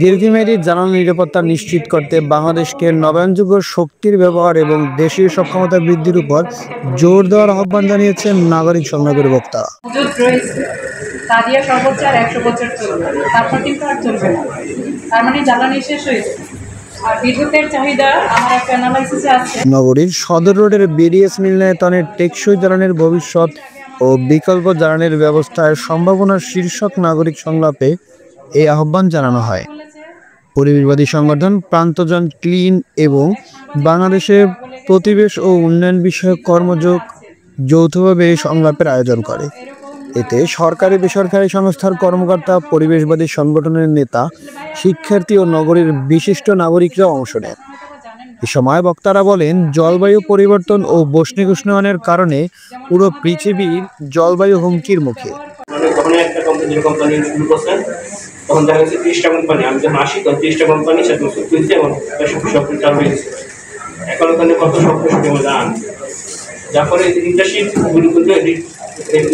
দীর্ঘমেয়াদী জ্বালানি নিরাপত্তা নিশ্চিত করতে বাংলাদেশকে নবায়নযোগ্য শক্তির ব্যবহার এবং দেশীয় সক্ষমতা বৃদ্ধির উপর জোর দেওয়ার আহ্বান জানিয়েছেন নাগরিক সংলাপের বক্তারা। নগরীর সদর রোডের বিডিএস মিলনায়তনের টেকসই জ্বালানির ভবিষ্যৎ ও বিকল্প জ্বালানির ব্যবস্থায় সম্ভাবনার শীর্ষক নাগরিক সংলাপে এই আহ্বান জানানো হয়। পরিবেশবাদী সংগঠন প্রান্তজন ক্লিন এবং বাংলাদেশের প্রতিবেশ ও উন্নয়ন বিষয়ক কর্মযোগ যৌথভাবে এই সংলাপের আয়োজন করে। এতে সরকারি বেসরকারি সংস্থার কর্মকর্তা, পরিবেশবাদী সংগঠনের নেতা, শিক্ষার্থী ও নগরীর বিশিষ্ট নাগরিকরা অংশ নেন। এ সময় বক্তারা বলেন, জলবায়ু পরিবর্তন ও বৈশ্বিক উষ্ণায়নের কারণে পুরো পৃথিবীর জলবায়ু হুমকির মুখে। তখন দেখা যাচ্ছে 30টা কোম্পানি, আমি যখন আসি তখন 30টা কোম্পানি সেটা তুলছে এবং সব চালু হয়ে গেছে। এখন ওখানে কত শক্তি দান, যার ফলে ইন্টারশিপ কিন্তু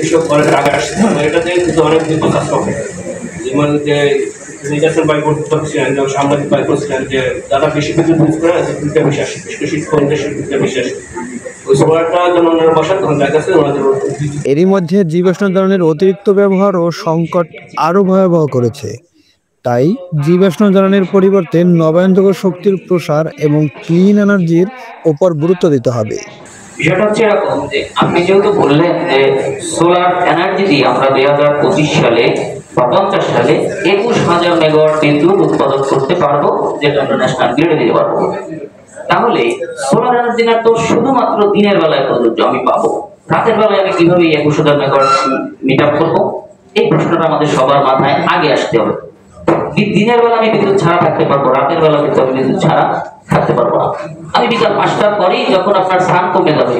এইসব করার আগে আসছে। এটাতে কিন্তু অনেক কিছু কাজ হবে, যেমন যে নির্বাচন বাই করছিলেন, যেমন সাংবাদিক বাই করছিলেন যে যারা বেশি কিছু ইউজ করে দুধটা বেশি আসে, বেশি দুধটা বেশি আসে। এরই মধ্যে জীবাশ্ম জ্বালানির অতিরিক্ত ব্যবহার ও সংকট আরো ভয়াবহ করেছে। তাই জীবাশ্ম জ্বালানির পরিবর্তে নবায়নযোগ্য শক্তির প্রসার এবং ক্লিন এনার্জির উপর গুরুত্ব দিতে হবে। বিষয়টা হচ্ছে এরকম যে আপনি যেহেতু বললেন যে সোলার এনার্জি দিয়ে আমরা 2025 সালে বা 50 সালে 21,000 মেগাওয়াট বিদ্যুৎ উৎপাদন করতে পারবো, যেটা আমরা ন্যাশনাল গ্রিডে দিতে পারবো। তাহলে সোলার এনার্জি না তো শুধুমাত্র দিনের বেলায় প্রযোজ্য আমি পাবো, রাতের বেলায় আমি কিভাবে 21,000 মেগাওয়াট মিট আপ করবো? এই প্রশ্নটা আমাদের সবার মাথায় আগে আসতে হবে। দিনের বেলা আমি বিদ্যুৎ ছাড়া থাকতে পারবো, রাতের বেলা কিন্তু আমি বিদ্যুৎ ছাড়া থাকতে পারবো না। আমি বিকাল 5টার পরেই যখন আপনার সান কমে যাবে,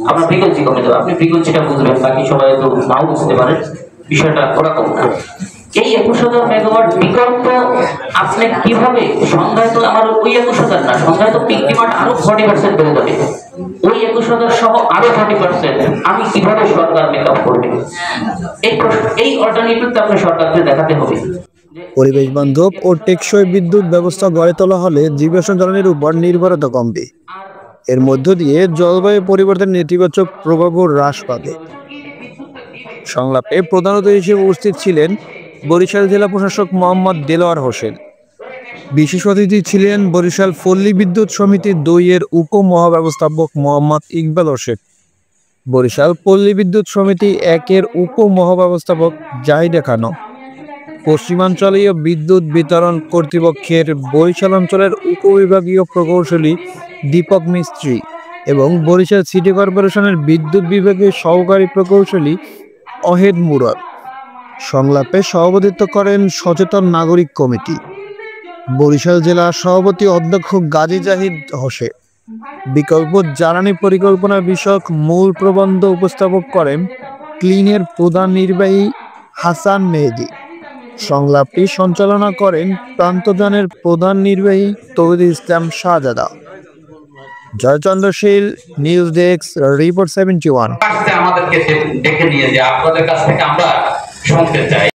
আপনার ফ্রিকোয়েন্সি কমে যাবে, আপনি ফ্রিকোয়েন্সিটা বুঝবেন, বাকি সবাই তো নাও বুঝতে পারেন। বিষয়টা ওরকম না। এই 21,000 মেগাওয়াট বিকল্প আপনি কিভাবে সংজ্ঞায়িত, আমার ওই 21,000 না, সংজ্ঞায়িত পিক ডিমান্ড আরো 40% বেড়ে যাবে। ওই 21,000 সহ আরো 40% আমি কিভাবে সরকার মেকআপ করবে? এই অল্টারনেটিভটা আপনি সরকারকে দেখাতে হবে। পরিবেশ বান্ধব ও টেকসই বিদ্যুৎ ব্যবস্থা গড়ে তোলা হলে জীবাশ্ম জ্বালানির উপর নির্ভরতা কমবে। এর মধ্য দিয়ে জলবায়ু পরিবর্তনের নেতিবাচক প্রভাবও হ্রাস পাবে। সংলাপে প্রধান অতিথি হিসেবে উপস্থিত ছিলেন বরিশাল জেলা প্রশাসক মোহাম্মদ দেলোয়ার হোসেন। বিশেষ অতিথি ছিলেন বরিশাল পল্লী বিদ্যুৎ সমিতি 2 এর উপমহাব্যবস্থাপক মোহাম্মদ ইকবাল হোসেন, বরিশাল পল্লী বিদ্যুৎ সমিতি 1 এর উপমহাব্যবস্থাপক জাহিদা খানম, পশ্চিমাঞ্চলীয় বিদ্যুৎ বিতরণ কর্তৃপক্ষের বরিশাল অঞ্চলের উপবিভাগীয় প্রকৌশলী দীপক মিস্ত্রি এবং বরিশাল সিটি কর্পোরেশনের বিদ্যুৎ বিভাগের সহকারী প্রকৌশলী অহেদ মুরাদ। সংলাপে সভাপতিত্ব করেন সচেতন নাগরিক কমিটি বরিশাল জেলা সভাপতি অধ্যক্ষ গাজী জাহিদ হোসেন। বিকল্প জ্বালানি পরিকল্পনা বিষয়ক মূল প্রবন্ধ উপস্থাপন করেন ক্লিনের প্রধান নির্বাহী হাসান মেহেদি। সংলাপটি সঞ্চালনা করেন প্রান্তজনের প্রধান নির্বাহী তৌহিদ ইসলাম শাহজাদা। জয়চন্দ্রশীল, নিউজ ডেস্ক, রিপোর্ট 71। আমাদেরকে ডেকে নিয়ে যে আপনাদের কাছ থেকে আমরা শুনতে চাই।